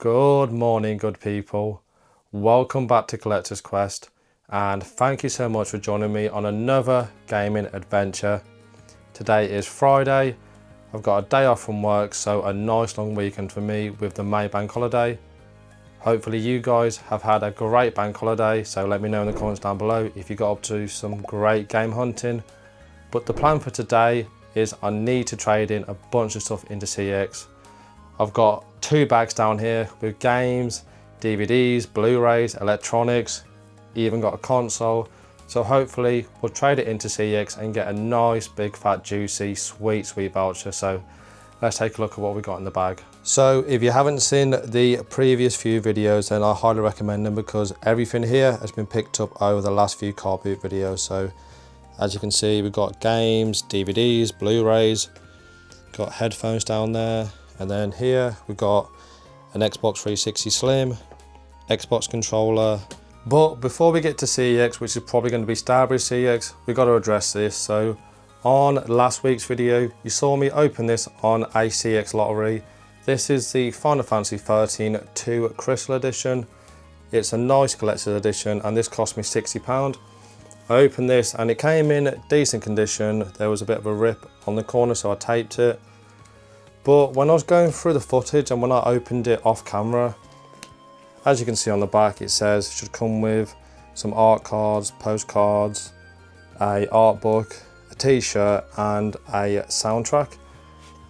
Good morning, good people. Welcome back to Collector's Quest, and thank you so much for joining me on another gaming adventure. Today is Friday. I've got a day off from work, so a nice long weekend for me with the May bank holiday. Hopefully you guys have had a great bank holiday, so let me know in the comments down below if you got up to some great game hunting. But the plan for today is I need to trade in a bunch of stuff into CEX. I've got 2 bags down here with games, DVDs, Blu-rays, electronics, even got a console. So hopefully we'll trade it into CEX and get a nice big fat juicy sweet voucher. So let's take a look at what we got in the bag. So if you haven't seen the previous few videos, then I highly recommend them because everything here has been picked up over the last few carboot videos. So as you can see, we've got games, DVDs, Blu-rays, got headphones down there. And then here we've got an Xbox 360 Slim, Xbox controller. But before we get to CEX, which is probably going to be Stourbridge CEX, we've got to address this. So on last week's video, you saw me open this on a CEX lottery. This is the Final Fantasy 13 2 Crystal Edition. It's a nice collector's edition and this cost me £60. I opened this and it came in decent condition. There was a bit of a rip on the corner, so I taped it. But when I was going through the footage and when I opened it off camera, as you can see on the back, it says it should come with some art cards, postcards, a art book, a t-shirt and a soundtrack.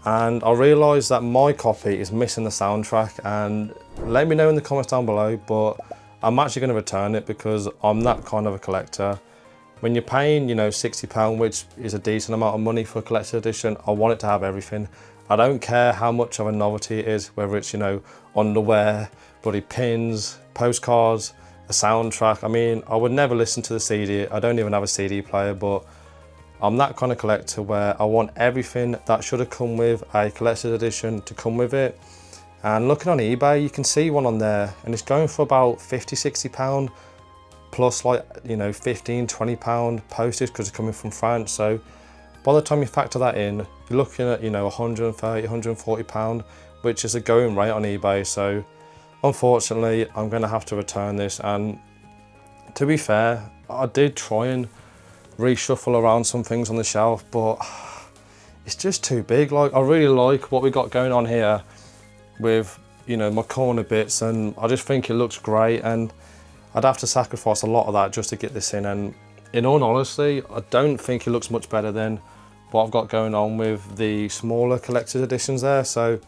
And I realised that my copy is missing the soundtrack, and let me know in the comments down below, but I'm actually going to return it because I'm that kind of a collector. When you're paying, you know, £60, which is a decent amount of money for a collector's edition, I want it to have everything. I don't care how much of a novelty it is, whether it's, you know, underwear, bloody pins, postcards, a soundtrack. I mean, I would never listen to the CD. I don't even have a CD player, but I'm that kind of collector where I want everything that should have come with a collector's edition to come with it. And looking on eBay, you can see one on there and it's going for about £50–60 plus, like, you know, £15–20 postage because it's coming from France. So by the time you factor that in, you're looking at, you know, £130–140, which is a going rate on eBay. So unfortunately, I'm going to have to return this. And to be fair, I did try and reshuffle around some things on the shelf, but it's just too big. Like, I really like what we got going on here with, you know, my corner bits, and I just think it looks great. And I'd have to sacrifice a lot of that just to get this in. And in all honesty, I don't think it looks much better than what I've got going on with the smaller collector's editions there. So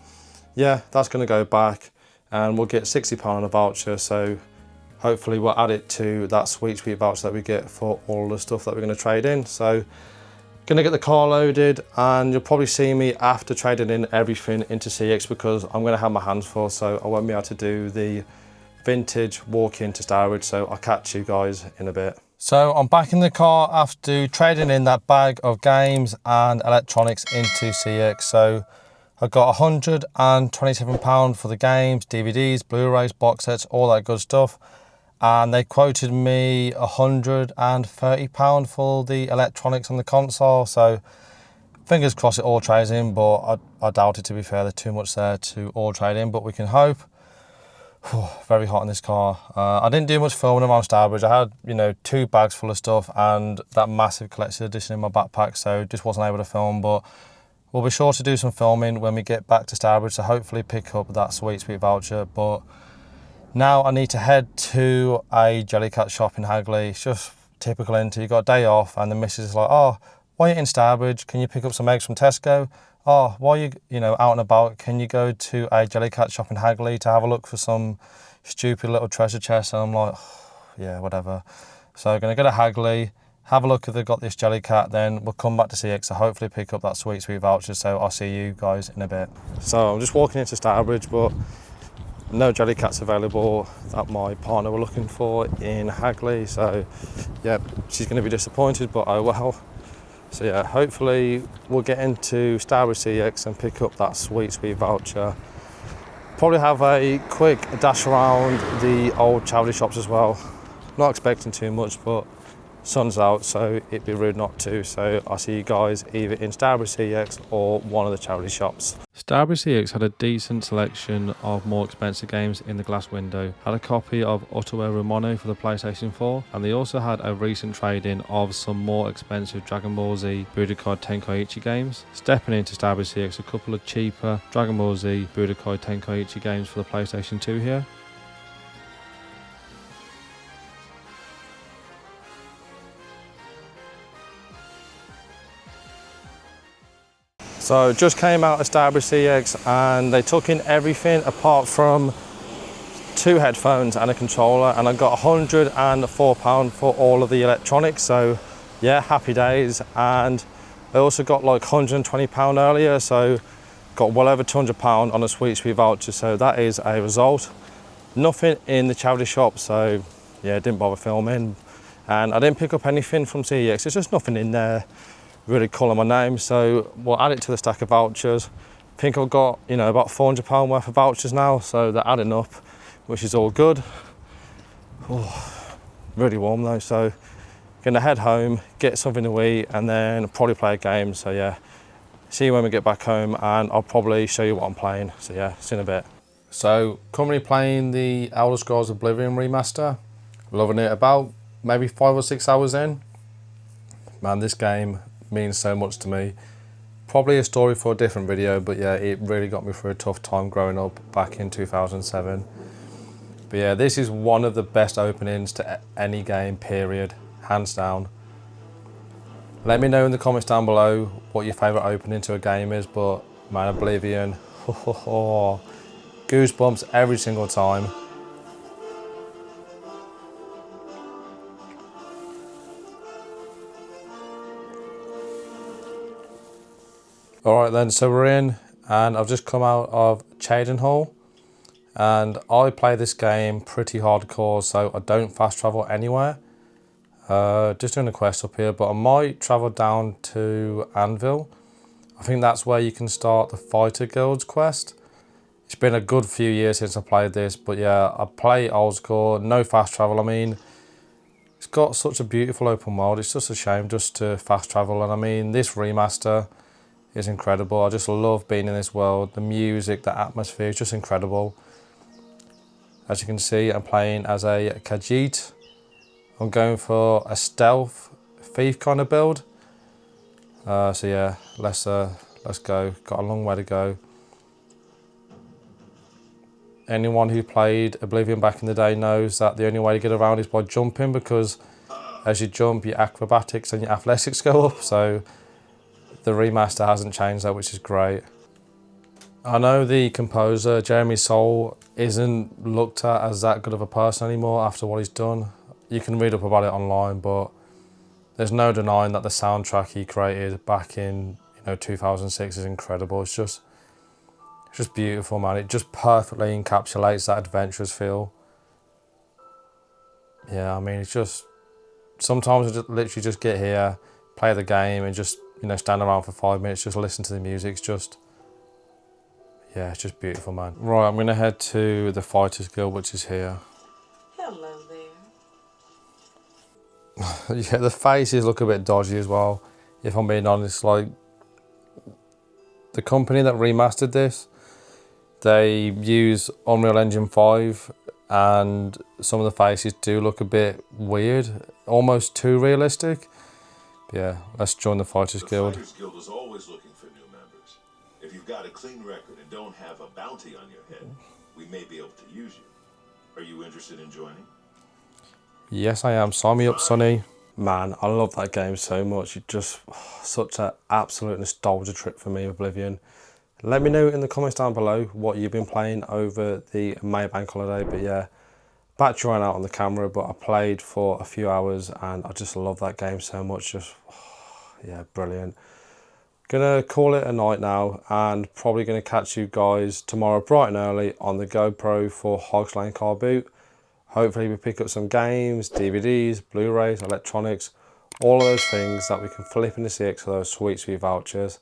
yeah, that's going to go back and we'll get £60 on a voucher. So hopefully we'll add it to that sweet voucher that we get for all the stuff that we're going to trade in. So going to get the car loaded, and you'll probably see me after trading in everything into CEX because I'm going to have my hands full, so I won't be able to do the vintage walk into Stourbridge. So I'll catch you guys in a bit. So I'm back in the car after trading in that bag of games and electronics into CEX. So I got £127 for the games, DVDs, Blu-rays, box sets, all that good stuff. And they quoted me £130 for the electronics and the console. So fingers crossed it all trades in, but I doubt it, to be fair. There's too much there to all trade in, but we can hope. Very hot in this car. I didn't do much filming around Stourbridge. I had, you know, 2 bags full of stuff and that massive collector's edition in my backpack, so just wasn't able to film. But we'll be sure to do some filming when we get back to Stourbridge to hopefully pick up that sweet voucher. But now I need to head to a Jellycat shop in Hagley. It's just typical, into you got a day off and the missus is like, oh, while you're in Stourbridge, can you pick up some eggs from Tesco? Oh, while you know, out and about, can you go to a Jellycat shop in Hagley to have a look for some stupid little treasure chest? And I'm like, oh, yeah, whatever. So I'm going to go to Hagley, have a look if they've got this Jellycat, then we'll come back to CEX to hopefully pick up that sweet voucher. So I'll see you guys in a bit. So I'm just walking into Stourbridge, but no Jellycats available that my partner were looking for in Hagley. So yeah, she's going to be disappointed, but oh well. So yeah, hopefully we'll get into Stourbridge CEX and pick up that sweet voucher. Probably have a quick dash around the old charity shops as well. Not expecting too much, but sun's out, so it'd be rude not to. So I'll see you guys either in Stourbridge CEX or one of the charity shops. Stourbridge CEX had a decent selection of more expensive games in the glass window. Had a copy of Utterware Romano for the PlayStation 4, and they also had a recent trade-in of some more expensive Dragon Ball Z Budokai Tenkaichi games. Stepping into Stourbridge CEX, a couple of cheaper Dragon Ball Z Budokai Tenkaichi games for the PlayStation 2 here. So just came out of Stourbridge CEX and they took in everything apart from 2 headphones and a controller, and I got £104 for all of the electronics, so yeah, happy days. And I also got like £120 earlier, so got well over £200 on a Sweet Sweet voucher, so that is a result. Nothing in the charity shop, so yeah, didn't bother filming. And I didn't pick up anything from CEX, there's just nothing in there really calling my name, so we'll add it to the stack of vouchers. I think I've got, you know, about £400 worth of vouchers now, so they're adding up, which is all good. Oh, really warm though, so gonna head home, get something to eat, and then probably play a game. So yeah, see you when we get back home, and I'll probably show you what I'm playing. So yeah, see you in a bit. So currently playing the Elder Scrolls Oblivion remaster. Loving it. About maybe 5 or 6 hours in. Man, this game means so much to me. Probably a story for a different video, but yeah, it really got me through a tough time growing up back in 2007. But yeah, this is one of the best openings to any game, period, hands down. Let me know in the comments down below what your favourite opening to a game is, but man, Oblivion, goosebumps every single time. Alright then, so we're in, and I've just come out of Cexhaul, and I play this game pretty hardcore, so I don't fast travel anywhere. Just doing a quest up here, but I might travel down to Anvil. I think that's where you can start the Fighter Guilds quest. It's been a good few years since I played this, but yeah, I play old school, no fast travel. I mean, it's got such a beautiful open world, it's just a shame just to fast travel, and I mean, this remaster is incredible. I just love being in this world. The music, the atmosphere is just incredible. As you can see, I'm playing as a Khajiit. I'm going for a stealth thief kind of build. So yeah, let's go. Got a long way to go. Anyone who played Oblivion back in the day knows that the only way to get around is by jumping, because as you jump, your acrobatics and your athletics go up. So the remaster hasn't changed that, which is great. I know the composer, Jeremy Soule, isn't looked at as that good of a person anymore after what he's done. You can read up about it online, but there's no denying that the soundtrack he created back in 2006 is incredible. It's just beautiful, man. It just perfectly encapsulates that adventurous feel. Yeah, I mean, it's just, sometimes I just literally just get here, play the game, and just stand around for 5 minutes, just listen to the music. It's just, yeah, it's just beautiful, man. Right, I'm gonna head to the Fighters Guild, which is here. Hello there. Yeah, the faces look a bit dodgy as well, if I'm being honest. Like, the company that remastered this, they use Unreal Engine 5, and some of the faces do look a bit weird, almost too realistic. Yeah, let's join the Fighters Guild. The Fighters Guild is always looking for new members. If you've got a clean record and don't have a bounty on your head, we may be able to use you. Are you interested in joining? Yes, I am. Sign me up, Sonny. Man, I love that game so much. It's just such an absolute nostalgia trip for me, Oblivion. Let me know in the comments down below what you've been playing over the May bank holiday. But yeah, battery ran out on the camera, but I played for a few hours and I just love that game so much. Just, yeah, brilliant. Gonna call it a night now, and probably gonna catch you guys tomorrow bright and early on the GoPro for Hogs Lane carboot. Hopefully we pick up some games, DVDs, Blu-rays, electronics, all of those things that we can flip into CX for those sweet vouchers.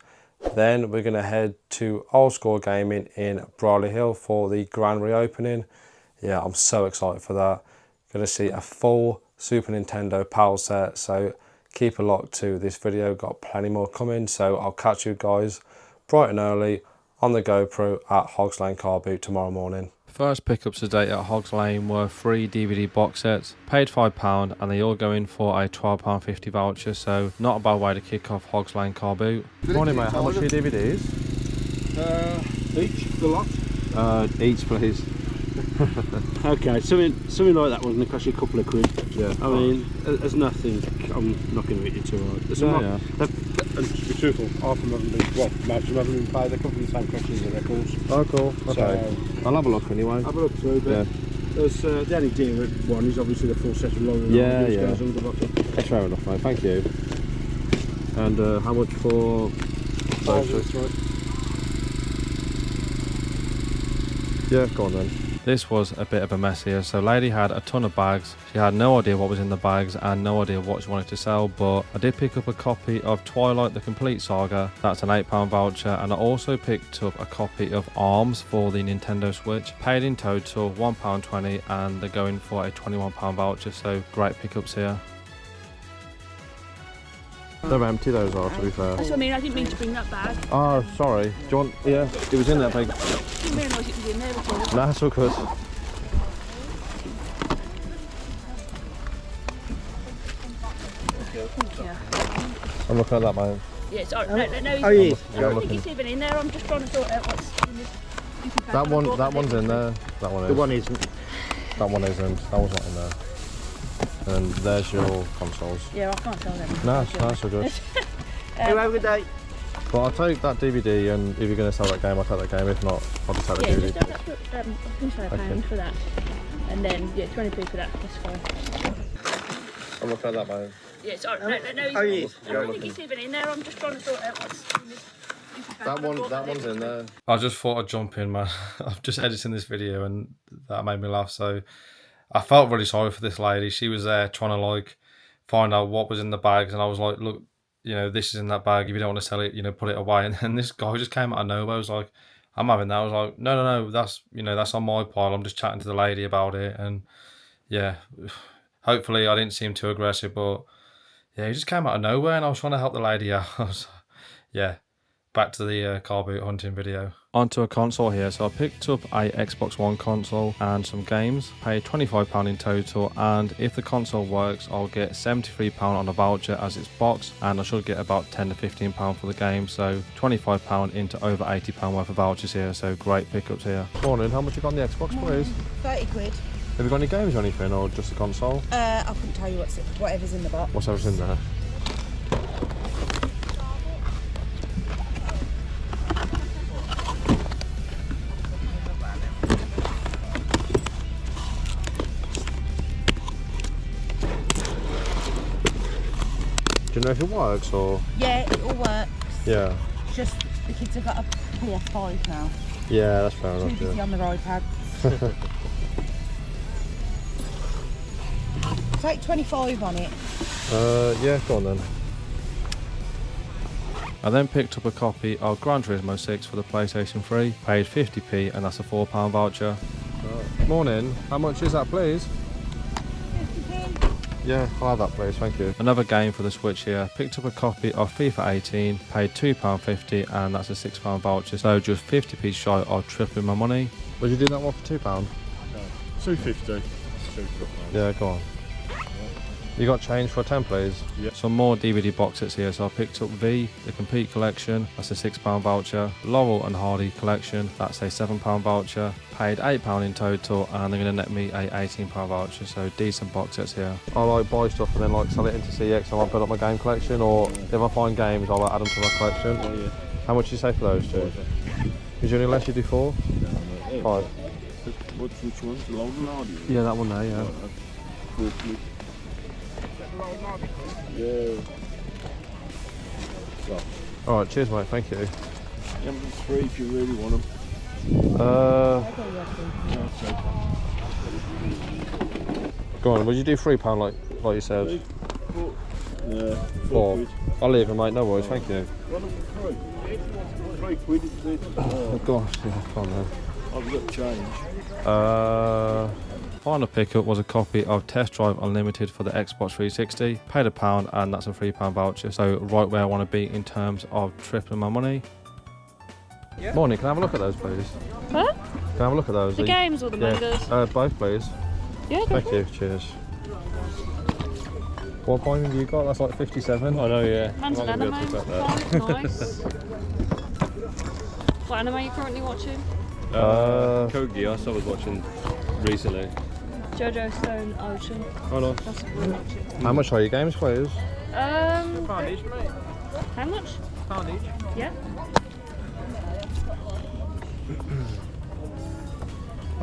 Then we're going to head to Old School Gaming in Brierley Hill for the grand reopening. Yeah, I'm so excited for that. Going to see a full Super Nintendo PAL set. So keep a look to this video, got plenty more coming. So I'll catch you guys bright and early on the GoPro at Hogs Lane Carboot tomorrow morning. First pickups today at Hogs Lane were 3 DVD box sets, paid £5, and they all go in for a £12.50 voucher, so not a bad way to kick off Hogs Lane Carboot. Morning mate, how much are your DVDs? Each, the lot? Each please. Okay, something like that wasn't cost you a couple of quid. Yeah. I mean, there's nothing, I'm not going to hit you too hard. There's and to be truthful, half of them haven't been, well, most of them haven't been played, they come from the same collection as the records. Oh cool, okay. So, I'll have a look anyway. have a look through, but there's, the only deal one is obviously the full set of long and That's fair enough mate, thank you. And how much for those? Right. Yeah, go on then. This was a bit of a mess here. So lady had a ton of bags. She had no idea what was in the bags and no idea what she wanted to sell, but I did pick up a copy of Twilight the Complete Saga. That's an £8 voucher, and I also picked up a copy of ARMS for the Nintendo Switch. Paid in total £1.20, and they're going for a £21 voucher, so great pickups here. They're empty those are, to be fair. That's what I mean, I didn't mean to bring that bag. Oh, sorry. Do you want... Yeah, it was in that bag. I didn't realise it was in there before. No, that's all good. Yeah. I'm looking at that, mate. Yeah, it's alright. No, Oh, yeah. I don't think it's even in there. I'm just trying to sort out what's in this. That one's in there. That one is. The one isn't. That one isn't. That one's not in there. And there's your consoles. Yeah, I can't tell them. No, that's all good. Have a good day. But I'll take that DVD, and if you're going to sell that game, I'll take that game. If not, I'll just take the Yeah, DVD. just I think so, £1 for that. And then, yeah, 20p for that. That's fine. I'm looking at that, mate. Yeah, it's alright. No, Oh, yeah. I don't think it's even in there. I'm just trying to sort out what's in this. That one's in there. I just thought I'd jump in, man. I'm just editing this video, and that made me laugh. So I felt really sorry for this lady. She was there trying to like find out what was in the bags, and I was like, look, you know, this is in that bag. If you don't want to sell it, you know, put it away. And then this guy just came out of nowhere. I was like, I'm having that. I was like, no, that's, you know, that's on my pile. I'm just chatting to the lady about it. And yeah, hopefully I didn't seem too aggressive, but yeah, he just came out of nowhere, and I was trying to help the lady out. Yeah. Back to the car boot hunting video. Onto a console here. So I picked up a Xbox One console and some games. Paid £25 in total, and if the console works, I'll get £73 on a voucher as it's boxed, and I should get about £10 to £15 for the game. So £25 into over £80 worth of vouchers here. So great pickups here. Morning. How much you got on the Xbox, please? 30 quid. Have you got any games or anything, or just the console? I couldn't tell you whatever's in the box. Whatever's in there. Do you know if it works or? Yeah, it all works. Yeah. Just the kids have got a PS5 now. Yeah, that's fair Too enough. busy Yeah. on their iPad. Take 25 on it. Yeah, go on then. I then picked up a copy of Gran Turismo 6 for the PlayStation 3, paid 50p, and that's a £4 voucher. Morning, how much is that please? 50p. Yeah, I'll have that please, thank you. Another game for the Switch here, picked up a copy of FIFA 18, paid £2.50, and that's a £6 voucher, so just 50p shy of tripling my money. Would you do that one for £2? No. 250. Yeah, go on. You got change for a 10 please? Yep. Some more DVD box sets here, so I picked up V, the Complete Collection, that's a £6 voucher. Laurel and Hardy Collection, that's a £7 voucher. Paid £8 in total, and they're going to net me a £18 voucher, so decent box sets here. I like buy stuff and then like sell it into CX, I like build up my game collection, or if I find games I'll like add them to my collection. Yeah. How much do you say for those two? Is there any less you do 4? No. 5? Which one's the Laurel and Hardy? Yeah, that one there, yeah. Yeah. So, Alright, cheers mate, thank you. yeah, 3 if you really want them. Go on, would you do £3 like you said? 4. Yeah. 4. I'll leave it mate, no worries, thank you. Run them for 3. 3 quid is it? Oh gosh, yeah, come on then. I've got change. Final pickup was a copy of Test Drive Unlimited for the Xbox 360. Paid £1 and that's a £3 voucher. So right where I want to be in terms of tripling my money. Yeah. Morning, can I have a look at those please? Huh? Can I have a look at those? The games or the mangas? Both please. Yeah, thank you, cheers. What point have you got? That's like 57. I know, yeah. Man's an anime. Nice. What anime are you currently watching? Code Geass I was watching recently. JoJo Stone Ocean. Oh no. That's what we're watching. How much are your games, please? £1 each, mate. How much? £1 each. Yeah.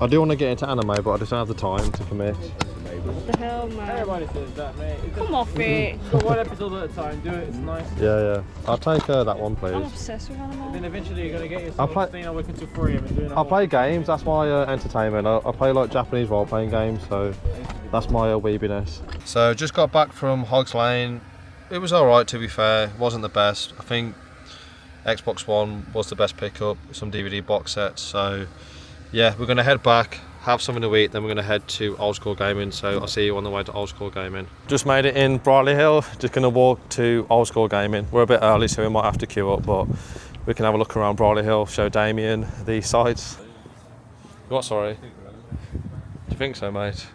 I do want to get into anime, but I just don't have the time to commit. What the hell, man? Everybody says that, mate. Come off it. For one episode at a time, do it, it's nice. Yeah. I'll take that one, I'm please. obsessed with anime. Then eventually you're going to get yourself staying awake until 4 AM and doing I play games, that's my entertainment. I play like Japanese role-playing games, so that's my weebiness. So just got back from Hogs Lane. It was alright, to be fair. It wasn't the best. I think Xbox One was the best pickup, some DVD box sets. So yeah, we're going to head back, have something to eat, then we're going to head to Old School Gaming. So I'll see you on the way to Old School Gaming. Just made it in Brightly Hill, just going to walk to Old School Gaming. We're a bit early, so we might have to queue up, but we can have a look around Brightly Hill, show Damien the sights. What, sorry? Do you think so, mate?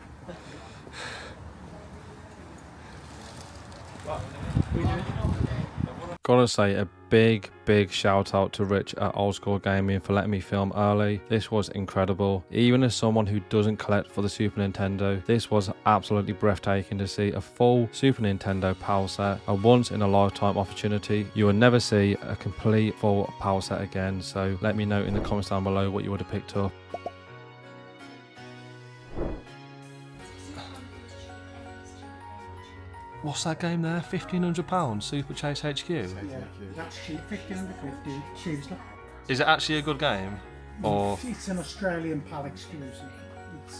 Gotta say a big shout out to Rich at Old School Gaming for letting me film early. This was incredible. Even as someone who doesn't collect for the Super Nintendo, this was absolutely breathtaking to see a full Super Nintendo PAL set. A once in a lifetime opportunity. You will never see a complete full PAL set again, so let me know in the comments down below what you would have picked up. What's that game there? £1,500? Super Chase HQ? Yeah, that's cheap. 1,550 Tuesday. Is it actually a good game? Or It's an Australian PAL exclusive. It's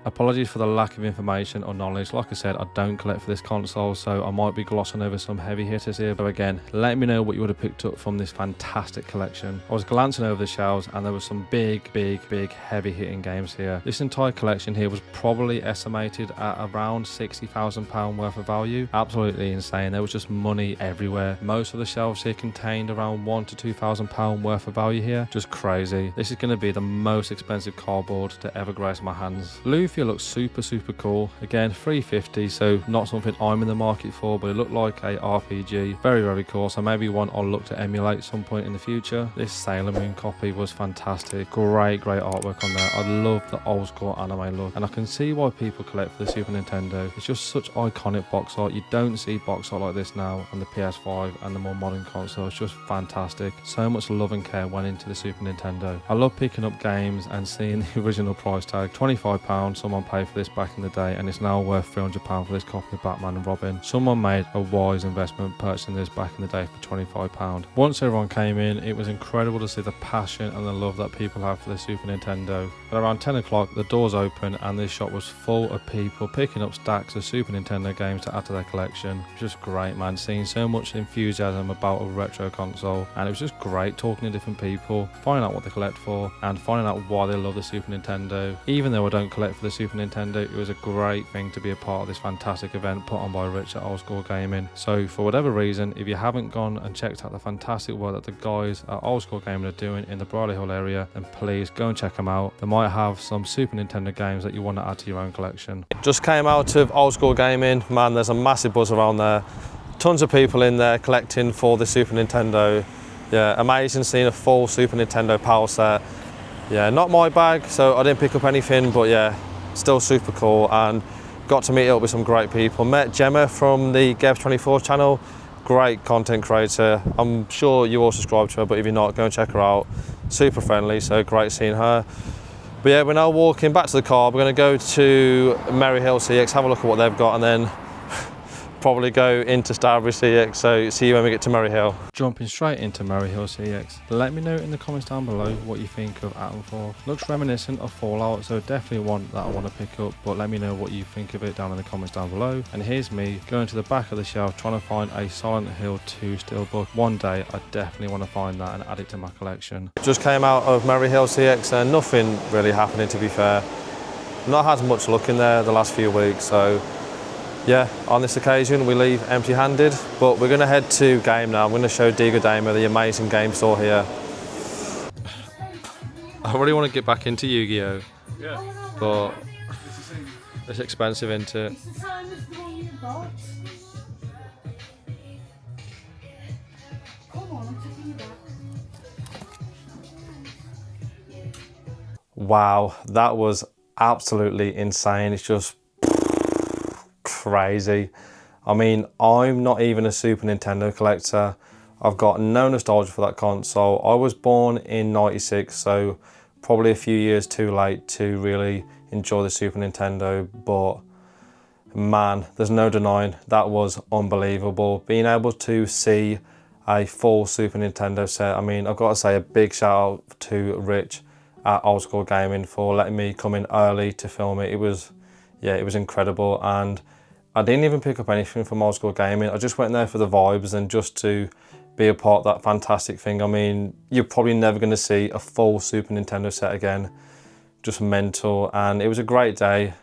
apologies for the lack of information or knowledge. Like I said, I don't collect for this console, so I might be glossing over some heavy hitters here. But again, let me know what you would have picked up from this fantastic collection. I was glancing over the shelves and there were some big heavy hitting games here. This entire collection here was probably estimated at around £60,000 worth of value. Absolutely insane. There was just money everywhere. Most of the shelves here contained around £1,000 to £2,000 worth of value here. Just crazy. This is going to be the most expensive cardboard to ever grace my hands. Lufia looks super cool. Again, $350, so not something I'm in the market for, but it looked like a RPG. Very cool, so maybe one I'll look to emulate at some point in the future. This Sailor Moon copy was fantastic. Great artwork on there. I love the old school anime look, and I can see why people collect for the Super Nintendo. It's just such iconic box art. You don't see box art like this now on the PS5 and the more modern console. It's just fantastic. So much love and care went into the Super Nintendo. I love picking up games and seeing the original price tag. £25, someone paid for this back in the day, and it's now worth £300 for this copy of Batman and Robin. Someone made a wise investment purchasing this back in the day for £25. Once everyone came in, it was incredible to see the passion and the love that people have for the Super Nintendo. At around 10 o'clock, the doors opened and this shop was full of people picking up stacks of Super Nintendo games to add to their collection. It was just great, man, seeing so much enthusiasm about a retro console, and it was just great talking to different people, finding out what they collect for and finding out why they love the Super Nintendo. Even though I don't collect for the Super Nintendo, it was a great thing to be a part of this fantastic event put on by Rich at Old School Gaming. So for whatever reason, if you haven't gone and checked out the fantastic work that the guys at Old School Gaming are doing in the Brightly Hill area, then please go and check them out. They might have some Super Nintendo games that you want to add to your own collection. Just came out of Old School Gaming. Man, there's a massive buzz around there. Tons of people in there collecting for the Super Nintendo. Yeah, amazing seeing a full Super Nintendo PAL set. Yeah, not my bag, so I didn't pick up anything, but yeah, still super cool, and got to meet up with some great people. Met Gemma from the Gev24 channel, great content creator. I'm sure you all subscribe to her, but if you're not, go and check her out. Super friendly, so great seeing her. But yeah, we're now walking back to the car. We're going to go to Maryhill CEX, have a look at what they've got, and then probably go into Stourbridge CEX, so see you when we get to Maryhill. Jumping straight into Maryhill CEX. Let me know in the comments down below what you think of Atom 4. Looks reminiscent of Fallout, so definitely one that I want to pick up, but let me know what you think of it down in the comments down below. And here's me going to the back of the shelf trying to find a Silent Hill 2 steelbook. One day I definitely want to find that and add it to my collection. Just came out of Maryhill CEX and nothing really happening, to be fair. not had much luck in there the last few weeks, so yeah, on this occasion we leave empty-handed, but we're going to head to Game now. I'm going to show Diego Damer the amazing game store here. I really want to get back into Yu-Gi-Oh! Yeah. But it's expensive, isn't it? It's the same as the one you got. Come on, I'm taking you back. Wow, that was absolutely insane. It's just crazy. I mean, I'm not even a Super Nintendo collector. I've got no nostalgia for that console. I was born in '96, so probably a few years too late to really enjoy the Super Nintendo, but man, there's no denying that was unbelievable. Being able to see a full Super Nintendo set, I mean, I've got to say a big shout out to Rich at Old School Gaming for letting me come in early to film it. It was, yeah, it was incredible, and I didn't even pick up anything from Old School Gaming. I just went there for the vibes and just to be a part of that fantastic thing. I mean, you're probably never going to see a full Super Nintendo set again. Just mental, and it was a great day.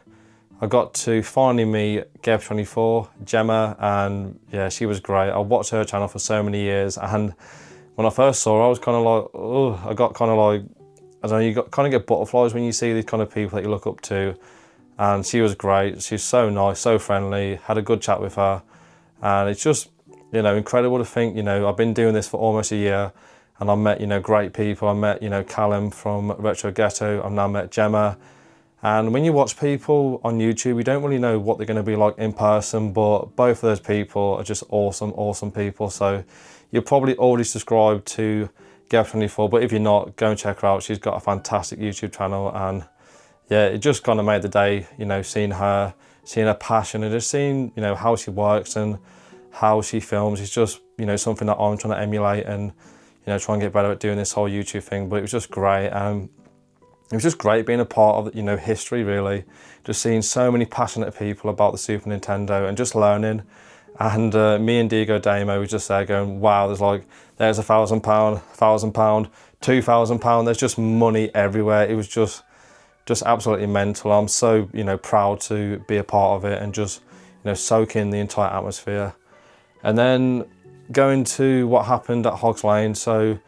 I got to finally meet Geb24, Gemma, and yeah, she was great. I watched her channel for so many years, and when I first saw her, I was kind of like, oh, I got kind of like, I don't know, you kind of get butterflies when you see these kind of people that you look up to. And she was great. She's so nice, so friendly, had a good chat with her. And it's just, you know, incredible to think, you know, I've been doing this for almost a year and I met, you know, great people. I met, you know, Callum from Retro Ghetto. I've now met Gemma. And when you watch people on YouTube, you don't really know what they're going to be like in person, but both of those people are just awesome, awesome people. So you're probably already subscribed to Geb24, but if you're not, go and check her out. She's got a fantastic YouTube channel, and yeah, it just kind of made the day, you know, seeing her passion and just seeing, you know, how she works and how she films. It's just, you know, something that I'm trying to emulate and, you know, try and get better at doing this whole YouTube thing. But it was just great. It was just great being a part of, you know, history, really. Just seeing so many passionate people about the Super Nintendo and just learning. And me and Diego Damo was just there going, wow, there's £1,000, £1,000, £2,000. There's just money everywhere. It was just absolutely mental. I'm so, you know, proud to be a part of it and just, you know, soak in the entire atmosphere. And then going to what happened at Hogs Lane. So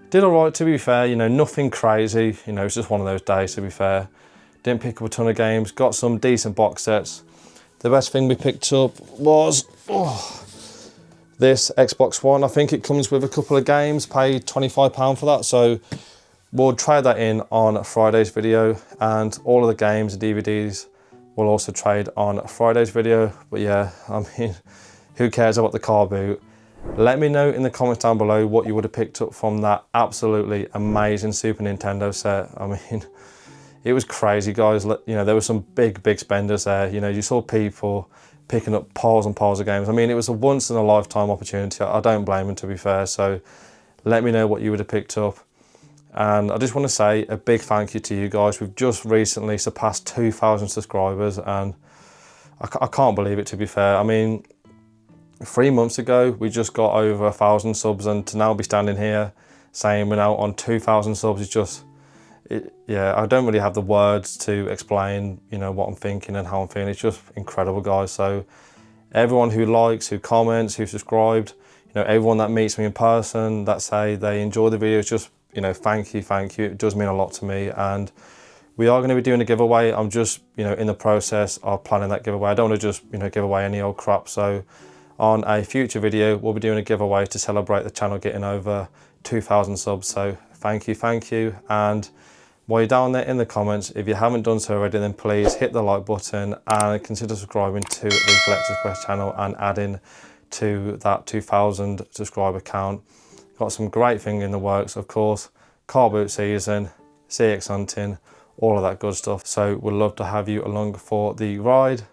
did all right, to be fair, you know, nothing crazy. You know, it's just one of those days, to be fair. Didn't pick up a ton of games, got some decent box sets. The best thing we picked up was this Xbox One. I think it comes with a couple of games, paid £25 for that. So we'll trade that in on Friday's video, and all of the games and DVDs will also trade on Friday's video. But yeah, I mean, who cares about the car boot? Let me know in the comments down below what you would have picked up from that absolutely amazing Super Nintendo set. I mean, it was crazy, guys. You know, there were some big spenders there. You know, you saw people picking up piles and piles of games. I mean, it was a once in a lifetime opportunity. I don't blame them, to be fair. So let me know what you would have picked up. And I just want to say a big thank you to you guys. We've just recently surpassed 2,000 subscribers, and I can't believe it, to be fair. I mean, 3 months ago, we just got over 1,000 subs, and to now be standing here saying we're now on 2,000 subs is just, yeah, I don't really have the words to explain, you know, what I'm thinking and how I'm feeling. It's just incredible, guys. So everyone who likes, who comments, who subscribed, you know, everyone that meets me in person, that say they enjoy the videos, just, you know, thank you. It does mean a lot to me. And we are going to be doing a giveaway. I'm just, you know, in the process of planning that giveaway. I don't want to just, you know, give away any old crap. So on a future video, we'll be doing a giveaway to celebrate the channel getting over 2,000 subs. So thank you. And while you're down there in the comments, if you haven't done so already, then please hit the like button and consider subscribing to the Collector's Quest channel and adding to that 2,000 subscriber count. Got some great things in the works, of course. Carboot season, CX hunting, all of that good stuff. So we'd love to have you along for the ride.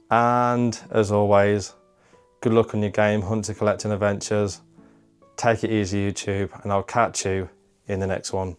And as always, good luck on your game hunting, collecting adventures. Take it easy, YouTube, and I'll catch you in the next one.